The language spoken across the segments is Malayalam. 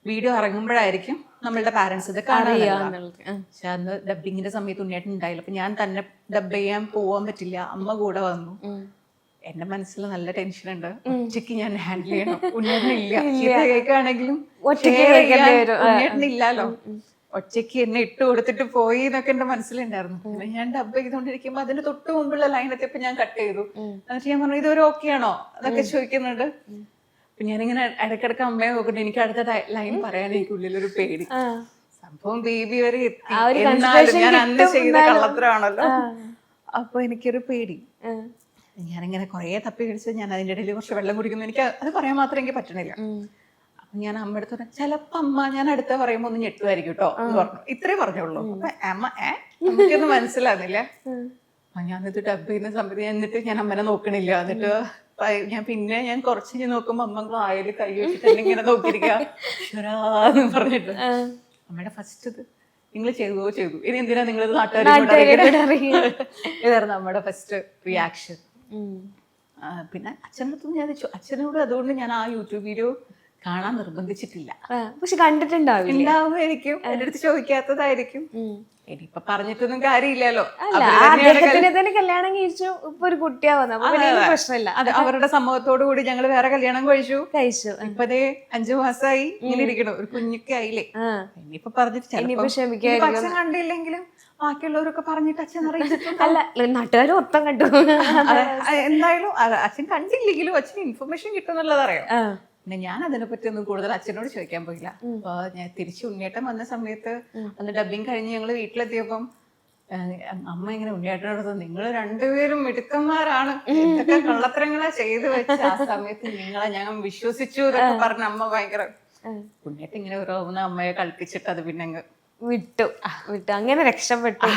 വീഡിയോ ഇറങ്ങുമ്പോഴായിരിക്കും നമ്മളുടെ പാരന്റ്സ് ഇത് കാണാൻ. പക്ഷെ അന്ന് ഡബിങ്ങിന്റെ സമയത്ത് ഉണ്ണിയേട്ടൻ ഉണ്ടായില്ല. അപ്പൊ ഞാൻ തന്നെ ഡബ് ചെയ്യാൻ പോവാൻ പറ്റില്ല, അമ്മ കൂടെ വന്നു. എന്റെ മനസ്സിൽ നല്ല ടെൻഷൻ ഉണ്ട്, ഒറ്റയ്ക്ക് ഞാൻ ഹാൻഡിൽ ചെയ്യണം. ഉണ്ണിയേട്ടനില്ല, കേൾക്കാണെങ്കിലും ഉണ്ണിയേട്ടനില്ലല്ലോ, ഒറ്റയ്ക്ക് എന്നെ ഇട്ട് കൊടുത്തിട്ട് പോയി എന്നൊക്കെ എന്റെ മനസ്സിലുണ്ടായിരുന്നു. പിന്നെ ഞാൻ ഡബ് ചെയ്തോണ്ടിരിക്കുമ്പോ അതിന് തൊട്ട് മുമ്പുള്ള ലൈൻ എത്തിയപ്പോ ഞാൻ കട്ട് ചെയ്തു. എന്നിട്ട് ഞാൻ പറഞ്ഞു ഇതൊരു ഓക്കെ ആണോ എന്നൊക്കെ ചോദിക്കുന്നുണ്ട്. അപ്പൊ ഞാനിങ്ങനെ ഇടയ്ക്കിടക്ക് അമ്മയെ നോക്കട്ടെ, എനിക്ക് അടുത്ത ലൈൻ പറയാൻ എനിക്ക് ഉള്ളിലൊരു പേടി. സംഭവം ബേബി വരെ എത്തി, എന്നാലും ഞാൻ അന്ന് ചെയ്ത കള്ളത്തരമാണല്ലോ. അപ്പൊ എനിക്കൊരു പേടി. ഞാനിങ്ങനെ കുറെ തപ്പി കഴിച്ച് ഞാൻ അതിന്റെ ഇടയിൽ കുറച്ച് വെള്ളം കുടിക്കുന്നു. എനിക്ക് അത് പറയാൻ മാത്രം എനിക്ക് പറ്റണില്ല. അപ്പൊ ഞാൻ അമ്മ അടുത്ത് പറഞ്ഞു, ചിലപ്പോ അമ്മ ഞാൻ അടുത്ത പറയുമ്പോ ഒന്ന് ഞെട്ടുമായിരിക്കും കേട്ടോ എന്ന് പറഞ്ഞു. ഇത്രേ പറഞ്ഞോളൂ. അപ്പൊ അമ്മ എനിക്കൊന്നും മനസ്സിലാകുന്നില്ല. ഞാനിത് ഡബ് ചെയ്യുന്ന സമയത്ത് എന്നിട്ട് ഞാൻ അമ്മനെ നോക്കണില്ല. എന്നിട്ട് ഞാൻ കുറച്ച് നോക്കുമ്പോ അമ്മ വായിൽ കൈ വെച്ചിട്ട് ഇങ്ങനെ നോക്കിയിരിക്കാന്ന് പറഞ്ഞിട്ട് അമ്മയുടെ ഫസ്റ്റ് ഇത് നിങ്ങൾ ചെയ്തു ഇനി എന്തിനാ നിങ്ങൾ നാട്ടുകാരോട് ഇതായിരുന്നു അമ്മയുടെ ഫസ്റ്റ് റിയാക്ഷൻ. പിന്നെ അച്ഛനടുത്ത് ഞാൻ അച്ഛനോട് അതുകൊണ്ട് ഞാൻ ആ യൂട്യൂബ് വീഡിയോ കാണാൻ നിർബന്ധിച്ചിട്ടില്ല. പക്ഷെ കണ്ടിട്ടുണ്ടാവുമായിരിക്കും, എന്റെ അടുത്ത് ചോദിക്കാത്തതായിരിക്കും. ഇനിയിപ്പൊ പറഞ്ഞിട്ടൊന്നും കാര്യമില്ലല്ലോ. കല്യാണം കഴിച്ചു, ഇപ്പൊ ഒരു കുട്ടിയാവുന്ന പ്രശ്നമില്ല. അവരുടെ സമ്മതത്തോടു കൂടി ഞങ്ങള് വേറെ കല്യാണം കഴിച്ചു. ഇപ്പതേ 5 മാസമായി ഇങ്ങനെ ഇരിക്കണം, ഒരു കുഞ്ഞൊക്കെ ആയില്ലേ. ഇനിയിപ്പൊ പറഞ്ഞിട്ട് അച്ഛൻ കണ്ടില്ലെങ്കിലും ബാക്കിയുള്ളവരൊക്കെ പറഞ്ഞിട്ട് അച്ഛൻ അറിയിച്ചിട്ടുണ്ട്. അല്ല, നാട്ടുകാർ മൊത്തം കണ്ടു. എന്തായാലും അച്ഛൻ കണ്ടില്ലെങ്കിലും അച്ഛന് ഇൻഫർമേഷൻ കിട്ടുന്നുള്ളത് അറിയാം. പിന്നെ ഞാൻ അതിനെപ്പറ്റി ഒന്നും കൂടുതൽ അച്ഛനോട് ചോദിക്കാൻ പോയില്ല. അപ്പൊ ഞാൻ തിരിച്ച് ഉണ്ണിയേട്ടൻ വന്ന സമയത്ത് അന്ന് ഡബിങ് കഴിഞ്ഞ് ഞങ്ങള് വീട്ടിലെത്തിയപ്പം അമ്മ ഇങ്ങനെ ഉണ്ണിയേട്ടനോട്, നിങ്ങൾ രണ്ടുപേരും മിടുക്കന്മാരാണ്, എന്തൊക്കെ കള്ളത്തരങ്ങളാ ചെയ്തു വെച്ച ആ സമയത്ത് നിങ്ങളെ ഞാൻ വിശ്വസിച്ചു എന്നൊക്കെ പറഞ്ഞ അമ്മ ഭയങ്കര. ഉണ്ണിയേട്ടൻ ഇങ്ങനെ ഓരോന്ന് അമ്മയെ കളിപ്പിച്ചിട്ട് അത് പിന്നെ അങ്ങ് വിട്ടു അങ്ങനെ രക്ഷപ്പെട്ടു.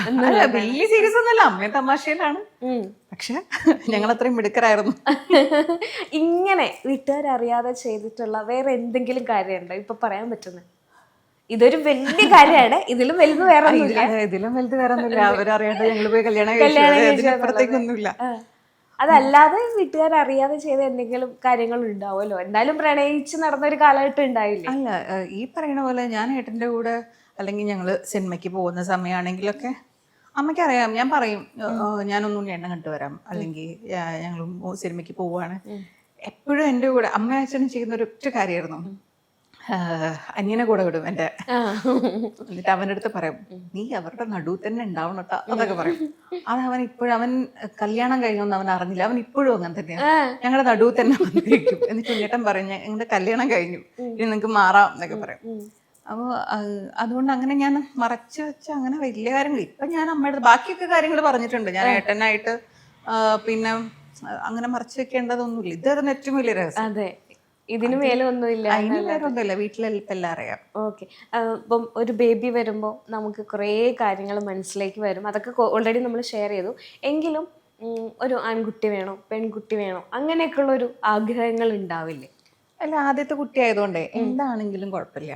വലിയ സീരിയസ് ഒന്നല്ല, അമ്മയും തമാശയിലാണ്. പക്ഷെ ഞങ്ങൾ അത്രയും മിടുക്കരായിരുന്നു. ഇങ്ങനെ വീട്ടുകാരറിയാതെ ചെയ്തിട്ടുള്ള വേറെ എന്തെങ്കിലും കാര്യമുണ്ടോ ഇപ്പൊ പറയാൻ പറ്റുന്നത്? ഇതൊരു വലിയ കാര്യമാണ്, ഇതിലും വലുത് വേറെ ഇതിലും വലുത് വേറെ ഒന്നുമില്ല. അവരറിയാണ്ട് ഞങ്ങൾ പോയി കല്യാണത്തേക്കൊന്നുമില്ല. അതല്ലാതെ വീട്ടുകാരറിയാതെ ചെയ്ത എന്തെങ്കിലും കാര്യങ്ങൾ ഉണ്ടാവുമല്ലോ, എന്തായാലും പ്രണയിച്ച് നടന്നൊരു കാലഘട്ടം ഉണ്ടായില്ലേ? അല്ല, ഈ പറയുന്ന പോലെ ഞാൻ ഏട്ടന്റെ കൂടെ അല്ലെങ്കിൽ ഞങ്ങള് സിനിമയ്ക്ക് പോകുന്ന സമയമാണെങ്കിലൊക്കെ അമ്മയ്ക്കറിയാം. ഞാൻ പറയും ഞാനൊന്നും എണ്ണ കണ്ടുവരാം, അല്ലെങ്കിൽ ഞങ്ങൾ സിനിമയ്ക്ക് പോവുകയാണ്. എപ്പോഴും എൻ്റെ കൂടെ അമ്മ അച്ഛനും ചെയ്യുന്ന ഒരു ഒറ്റ കാര്യമായിരുന്നു, അനിയനെ കൂടെ വിടും എൻ്റെ. എന്നിട്ട് അവൻ്റെ അടുത്ത് പറയും, നീ അവരുടെ നടുവ് തന്നെ ഉണ്ടാവണം കേട്ടോ അതൊക്കെ പറയും. അത് അവൻ ഇപ്പോഴും, അവൻ കല്യാണം കഴിഞ്ഞൊന്നും അവൻ അറിഞ്ഞില്ല, അവൻ ഇപ്പോഴും അങ്ങനെ തന്നെയാണ്, ഞങ്ങളുടെ നടുവ് തന്നെ വന്നിരിക്കും. എന്നിട്ട് ഉണ്ണിയേട്ടൻ പറയും, ഞങ്ങളുടെ കല്യാണം കഴിഞ്ഞു, ഇനി നിങ്ങൾക്ക് മാറാം എന്നൊക്കെ പറയും. അപ്പോൾ അതുകൊണ്ട് അങ്ങനെ ഞാൻ മറച്ചു വെച്ച അങ്ങനെ വലിയ കാര്യങ്ങൾ ഇപ്പൊ ഞാൻ അമ്മയുടെ ബാക്കിയൊക്കെ കാര്യങ്ങൾ പറഞ്ഞിട്ടുണ്ട് ഞാൻ ഏട്ടനായിട്ട്. പിന്നെ അങ്ങനെ മറച്ചു വെക്കേണ്ടതൊന്നുമില്ല. ഇതായിരുന്നു ഏറ്റവും വലിയ രഹസ്യം. അതെ, ഇതിന് മേലെ ഒന്നുമില്ല, ഒന്നുമില്ല, വീട്ടിലെല്ലാം അറിയാം. ഓക്കെ. ഇപ്പം ഒരു ബേബി വരുമ്പോൾ നമുക്ക് കുറേ കാര്യങ്ങൾ മനസ്സിലേക്ക് വരും, അതൊക്കെ ഓൾറെഡി നമ്മൾ ഷെയർ ചെയ്തു. എങ്കിലും ഒരു ആൺകുട്ടി വേണോ പെൺകുട്ടി വേണോ അങ്ങനെയൊക്കെയുള്ള ഒരു ആഗ്രഹങ്ങൾ ഉണ്ടാവില്ലേ? അല്ല, ആദ്യത്തെ കുട്ടി ആയതുകൊണ്ടേ എന്താണെങ്കിലും കുഴപ്പമില്ല.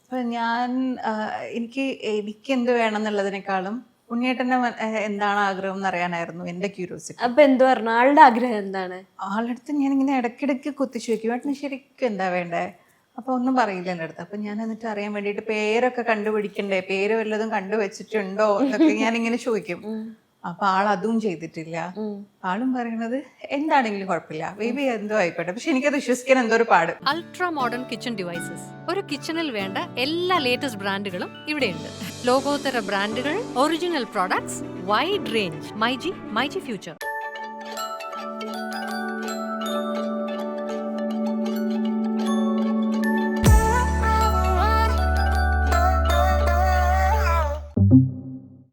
അപ്പൊ എനിക്ക് എന്ത് വേണം എന്നുള്ളതിനേക്കാളും ഉണ്ണിയേട്ടന്റെ എന്താണ് ആഗ്രഹം എന്ന് അറിയാനായിരുന്നു എന്റെ ക്യൂരിയോസിറ്റി. അപ്പൊ എന്ത് പറഞ്ഞു ആളുടെ ആഗ്രഹം എന്താണ്? ആളുടെ അടുത്ത് ഞാനിങ്ങനെ ഇടയ്ക്കിടയ്ക്ക് കുത്തിച്ചു വെക്കും, ഏട്ടന് ശരിക്കും എന്താ വേണ്ടേ? അപ്പൊ ഒന്നും പറയില്ല എൻ്റെ അടുത്ത്. അപ്പൊ ഞാൻ എന്നിട്ട് അറിയാൻ വേണ്ടിയിട്ട് പേരൊക്കെ കണ്ടുപിടിക്കണ്ടേ, പേര് വല്ലതും കണ്ടുവച്ചിട്ടുണ്ടോ എന്നൊക്കെ ഞാനിങ്ങനെ ചോദിക്കും. അപ്പൊ അതും ചെയ്തിട്ടില്ല. ആളും പറയണത് എന്താണെങ്കിലും കുഴപ്പമില്ല, ബേബി എന്തോ ആയിക്കോട്ടെ. പക്ഷെ എനിക്കത് വിശ്വസിക്കാൻ എന്തോ ഒരു പാട്. അൾട്രാ മോഡേൺ കിച്ചൺ ഡിവൈസസ്, ഒരു കിച്ചണിൽ വേണ്ട എല്ലാ ലേറ്റസ്റ്റ് ബ്രാൻഡുകളും ഇവിടെയുണ്ട്. ലോകോത്തര ബ്രാൻഡുകൾ, original products, wide range. MyG future.